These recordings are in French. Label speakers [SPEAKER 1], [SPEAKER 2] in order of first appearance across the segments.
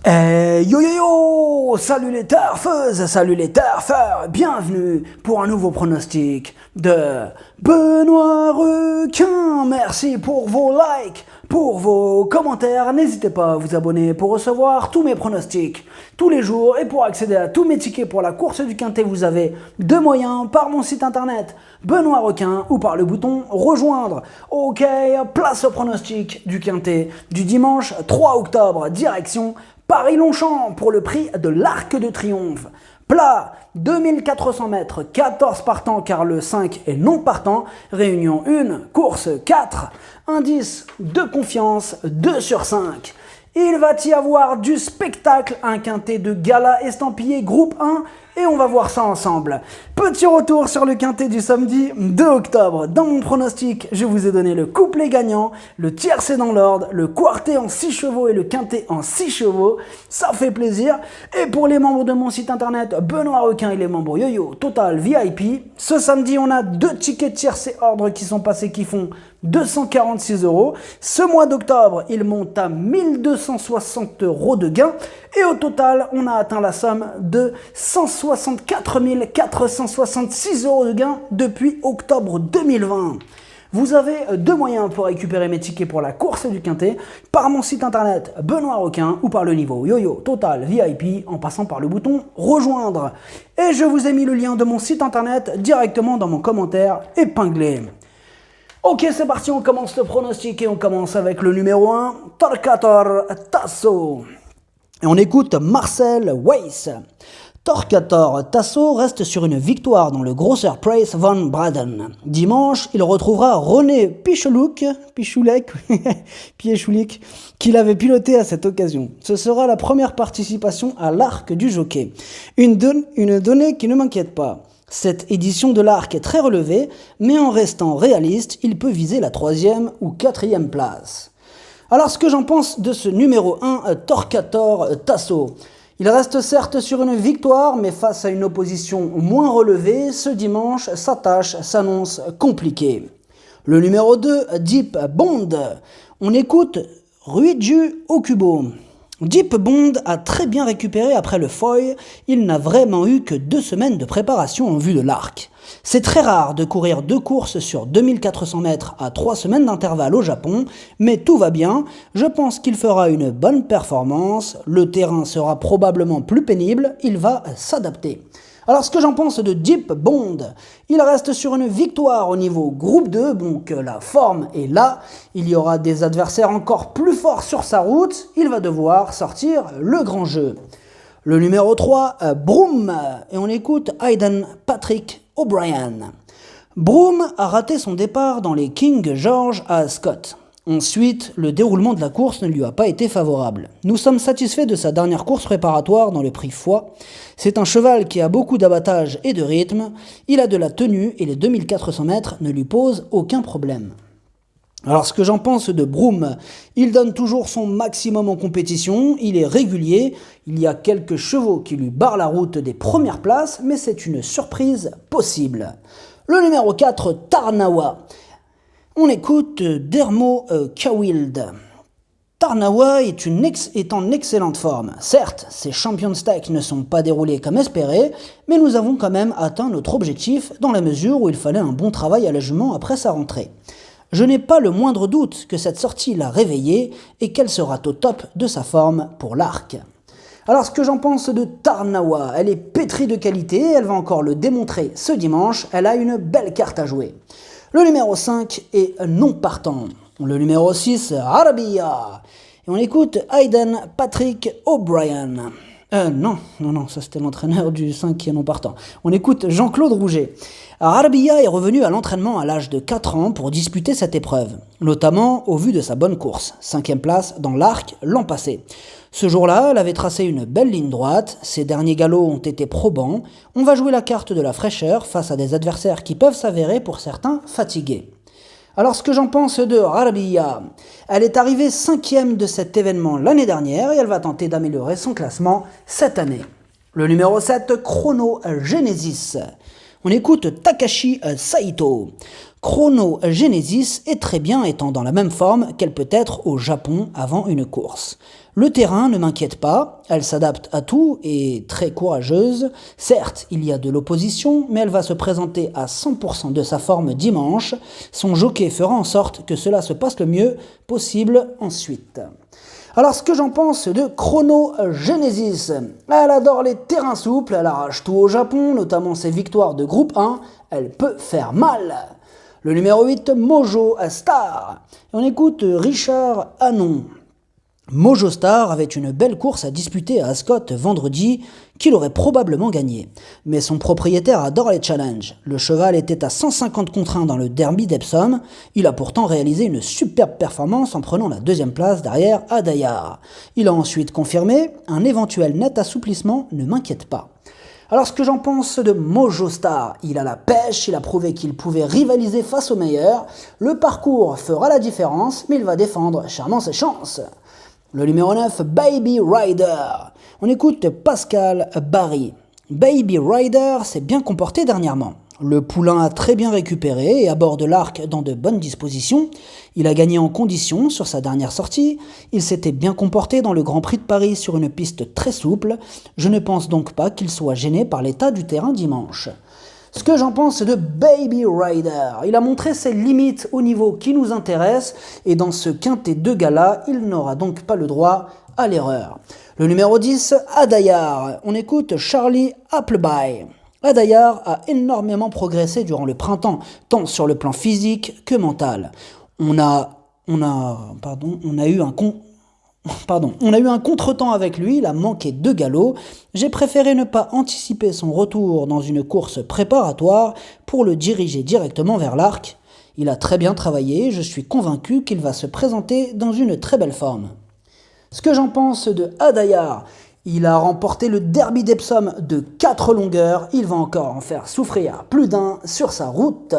[SPEAKER 1] Yo yo yo! Salut les turfeuses, salut les turfeurs, bienvenue pour un nouveau pronostic de Benoît Requin. Merci pour vos likes, pour vos commentaires. N'hésitez pas à vous abonner pour recevoir tous mes pronostics tous les jours. Et pour accéder à tous mes tickets pour la course du Quintet, vous avez deux moyens: par mon site internet Benoît Requin ou par le bouton rejoindre. Ok, place au pronostic du Quintet du dimanche 3 octobre, direction Paris-Longchamp pour le prix de l'Arc de Triomphe. Plat, 2400 mètres, 14 partants car le 5 est non partant. Réunion 1, course 4. Indice de confiance 2 sur 5. Il va y avoir du spectacle, un quintet de gala estampillé groupe 1 et on va voir ça ensemble. Petit retour sur le quintet du samedi 2 octobre. Dans mon pronostic, je vous ai donné le couplet gagnant, le tiercé dans l'ordre, le quartet en 6 chevaux et le quintet en 6 chevaux. Ça fait plaisir. Et pour les membres de mon site internet Benoît Requin et les membres Yo-Yo Total VIP, ce samedi on a 2 tickets tiercé ordre qui sont passés qui font 246 €. Ce mois d'octobre, il monte à 1260 € de gain. Et au total, on a atteint la somme de 164 466 € de gain depuis octobre 2020. Vous avez deux moyens pour récupérer mes tickets pour la course du Quintet, par mon site internet Benoît Requin ou par le niveau Yo-Yo Total VIP en passant par le bouton rejoindre. Et je vous ai mis le lien de mon site internet directement dans mon commentaire épinglé. Ok, c'est parti, on commence le pronostic et on commence avec le numéro 1, Torquator Tasso. Et on écoute Marcel Weiss. Torquator Tasso reste sur une victoire dans le Grosser Preis van Braden. Dimanche, il retrouvera René Pichulek, qui l'avait piloté à cette occasion. Ce sera la première participation à l'Arc du Jockey. Une donnée qui ne m'inquiète pas. Cette édition de l'Arc est très relevée, mais en restant réaliste, il peut viser la 3e ou 4e place. Alors ce que j'en pense de ce numéro 1, Torquator Tasso. Il reste certes sur une victoire, mais face à une opposition moins relevée, ce dimanche, sa tâche s'annonce compliquée. Le numéro 2, Deep Bond. On écoute Ruiju Okubo. Deep Bond a très bien récupéré après le foil, il n'a vraiment eu que 2 semaines de préparation en vue de l'Arc. C'est très rare de courir 2 courses sur 2400 mètres à 3 semaines d'intervalle au Japon, mais tout va bien, je pense qu'il fera une bonne performance, le terrain sera probablement plus pénible, il va s'adapter. Alors ce que j'en pense de Deep Bond, il reste sur une victoire au niveau groupe 2, donc la forme est là, il y aura des adversaires encore plus forts sur sa route, il va devoir sortir le grand jeu. Le numéro 3, Broom, et on écoute Hayden Patrick O'Brien. Broom a raté son départ dans les King George à Scott. Ensuite, le déroulement de la course ne lui a pas été favorable. Nous sommes satisfaits de sa dernière course préparatoire dans le prix Foix. C'est un cheval qui a beaucoup d'abattage et de rythme, il a de la tenue et les 2400 mètres ne lui posent aucun problème. Alors ce que j'en pense de Broom, il donne toujours son maximum en compétition, il est régulier, il y a quelques chevaux qui lui barrent la route des premières places, mais c'est une surprise possible. Le numéro 4, Tarnawa. On écoute Dermo Cawild. Tarnawa est en excellente forme. Certes, ses Champion Stake ne sont pas déroulés comme espéré, mais nous avons quand même atteint notre objectif dans la mesure où il fallait un bon travail à la jument après sa rentrée. Je n'ai pas le moindre doute que cette sortie l'a réveillée et qu'elle sera au top de sa forme pour l'Arc. Alors ce que j'en pense de Tarnawa, elle est pétrie de qualité, elle va encore le démontrer ce dimanche, elle a une belle carte à jouer. Le numéro 5 est non partant. Le numéro 6, Arabia. Et on écoute Hayden Patrick O'Brien. Non, ça c'était l'entraîneur du 5 qui est non partant. On écoute Jean-Claude Rouget. Arabia est revenu à l'entraînement à l'âge de 4 ans pour disputer cette épreuve, notamment au vu de sa bonne course, 5e place dans l'Arc l'an passé. Ce jour-là, elle avait tracé une belle ligne droite, ses derniers galops ont été probants, on va jouer la carte de la fraîcheur face à des adversaires qui peuvent s'avérer pour certains fatigués. Alors ce que j'en pense de Arabia, elle est arrivée 5e de cet événement l'année dernière et elle va tenter d'améliorer son classement cette année. Le numéro 7, Chrono Genesis. On écoute Takashi Saito. Chronogenesis est très bien étant dans la même forme qu'elle peut être au Japon avant une course. Le terrain ne m'inquiète pas, elle s'adapte à tout et est très courageuse. Certes, il y a de l'opposition, mais elle va se présenter à 100% de sa forme dimanche. Son jockey fera en sorte que cela se passe le mieux possible ensuite. Alors ce que j'en pense de Chronogenesis, elle adore les terrains souples, elle arrache tout au Japon, notamment ses victoires de groupe 1, elle peut faire mal. Le numéro 8, Mojo Star. Et on écoute Richard Hannon. Mojo Star avait une belle course à disputer à Ascot vendredi qu'il aurait probablement gagné. Mais son propriétaire adore les challenges. Le cheval était à 150 contre 1 dans le derby d'Epsom. Il a pourtant réalisé une superbe performance en prenant la deuxième place derrière Adayar. Il a ensuite confirmé « Un éventuel net assouplissement ne m'inquiète pas ». Alors ce que j'en pense de Mojo Star, il a la pêche, il a prouvé qu'il pouvait rivaliser face aux meilleurs. Le parcours fera la différence, mais il va défendre chèrement ses chances. Le numéro 9, Baby Rider. On écoute Pascal Barry. Baby Rider s'est bien comporté dernièrement. Le poulain a très bien récupéré et aborde l'arc dans de bonnes dispositions. Il a gagné en condition sur sa dernière sortie. Il s'était bien comporté dans le Grand Prix de Paris sur une piste très souple. Je ne pense donc pas qu'il soit gêné par l'état du terrain dimanche. Ce que j'en pense de Baby Rider, il a montré ses limites au niveau qui nous intéresse et dans ce quintet de gala, il n'aura donc pas le droit à l'erreur. Le numéro 10, Adayar, on écoute Charlie Appleby. Adayar a énormément progressé durant le printemps, tant sur le plan physique que mental. On a eu un contretemps avec lui, il a manqué 2 galops. J'ai préféré ne pas anticiper son retour dans une course préparatoire pour le diriger directement vers l'arc. Il a très bien travaillé, je suis convaincu qu'il va se présenter dans une très belle forme. Ce que j'en pense de Adayar, il a remporté le derby d'Epsom de 4 longueurs, il va encore en faire souffrir plus d'un sur sa route.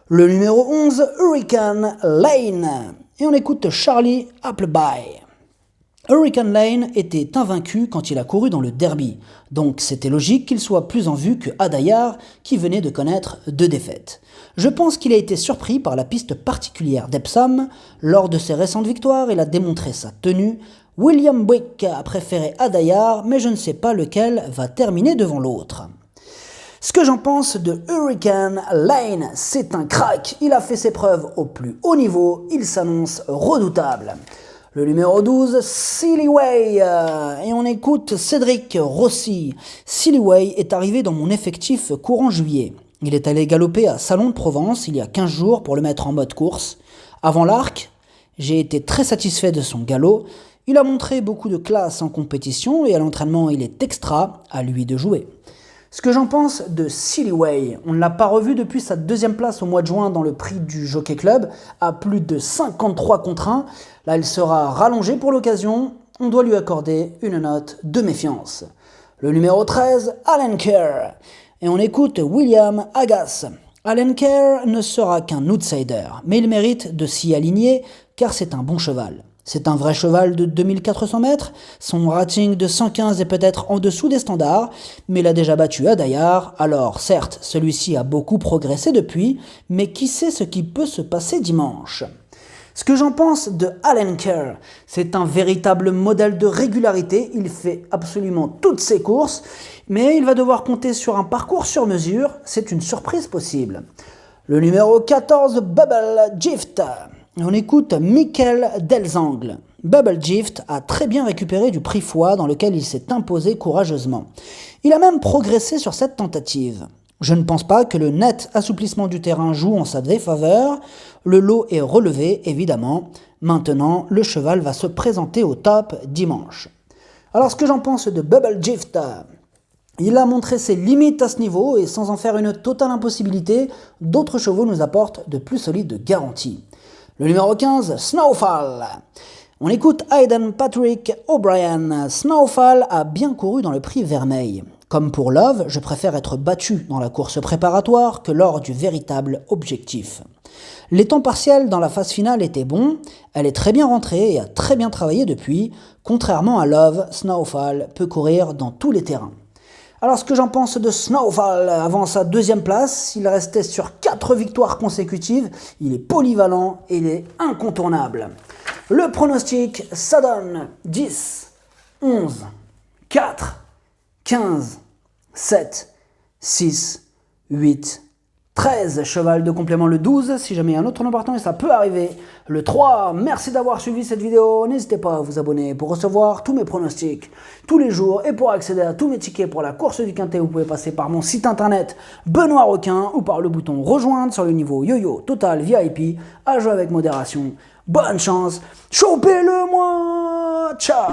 [SPEAKER 1] Le numéro 11, Hurricane Lane. Et on écoute Charlie Appleby. Hurricane Lane était invaincu quand il a couru dans le derby, donc c'était logique qu'il soit plus en vue que Adayar qui venait de connaître 2 défaites. Je pense qu'il a été surpris par la piste particulière d'Epsom. Lors de ses récentes victoires, il a démontré sa tenue. William Buick a préféré Adayar, mais je ne sais pas lequel va terminer devant l'autre. Ce que j'en pense de Hurricane Lane, c'est un crack. Il a fait ses preuves au plus haut niveau, il s'annonce redoutable. Le numéro 12, Silly Way. Et on écoute Cédric Rossi. Silly Way est arrivé dans mon effectif courant juillet. Il est allé galoper à Salon de Provence il y a 15 jours pour le mettre en mode course. Avant l'arc, j'ai été très satisfait de son galop. Il a montré beaucoup de classe en compétition et à l'entraînement il est extra, à lui de jouer. Ce que j'en pense de Silly Way, on ne l'a pas revu depuis sa 2e place au mois de juin dans le prix du Jockey Club, à plus de 53 contre 1. Là, il sera rallongé pour l'occasion, on doit lui accorder une note de méfiance. Le numéro 13, Allen Kerr. Et on écoute William Agas. Allen Kerr ne sera qu'un outsider, mais il mérite de s'y aligner car c'est un bon cheval. C'est un vrai cheval de 2400 mètres, son rating de 115 est peut-être en dessous des standards, mais il a déjà battu Adayar, alors certes, celui-ci a beaucoup progressé depuis, mais qui sait ce qui peut se passer dimanche. Ce que j'en pense de Allen Kerr, c'est un véritable modèle de régularité, il fait absolument toutes ses courses, mais il va devoir compter sur un parcours sur mesure, c'est une surprise possible. Le numéro 14, Bubble Gift. On écoute Michael Delzangle. Bubble Gift a très bien récupéré du prix Foix dans lequel il s'est imposé courageusement. Il a même progressé sur cette tentative. Je ne pense pas que le net assouplissement du terrain joue en sa défaveur. Le lot est relevé, évidemment. Maintenant, le cheval va se présenter au top dimanche. Alors, ce que j'en pense de Bubble Gift, il a montré ses limites à ce niveau et sans en faire une totale impossibilité, d'autres chevaux nous apportent de plus solides garanties. Le numéro 15, Snowfall. On écoute Hayden Patrick O'Brien. Snowfall a bien couru dans le prix Vermeil. Comme pour Love, je préfère être battu dans la course préparatoire que lors du véritable objectif. Les temps partiels dans la phase finale étaient bons, elle est très bien rentrée et a très bien travaillé depuis. Contrairement à Love, Snowfall peut courir dans tous les terrains. Alors, ce que j'en pense de Snowfall avant sa deuxième place, il restait sur 4 victoires consécutives, il est polyvalent et il est incontournable. Le pronostic, ça donne 10, 11, 4, 15, 7, 6, 8, 13, cheval de complément le 12, si jamais il y a un autre nom partant, et ça peut arriver, le 3. Merci d'avoir suivi cette vidéo, n'hésitez pas à vous abonner pour recevoir tous mes pronostics tous les jours, et pour accéder à tous mes tickets pour la course du Quintet, vous pouvez passer par mon site internet Benoît Requin, ou par le bouton rejoindre sur le niveau Yo-Yo Total VIP, à jouer avec modération. Bonne chance, chopez-le moi, ciao.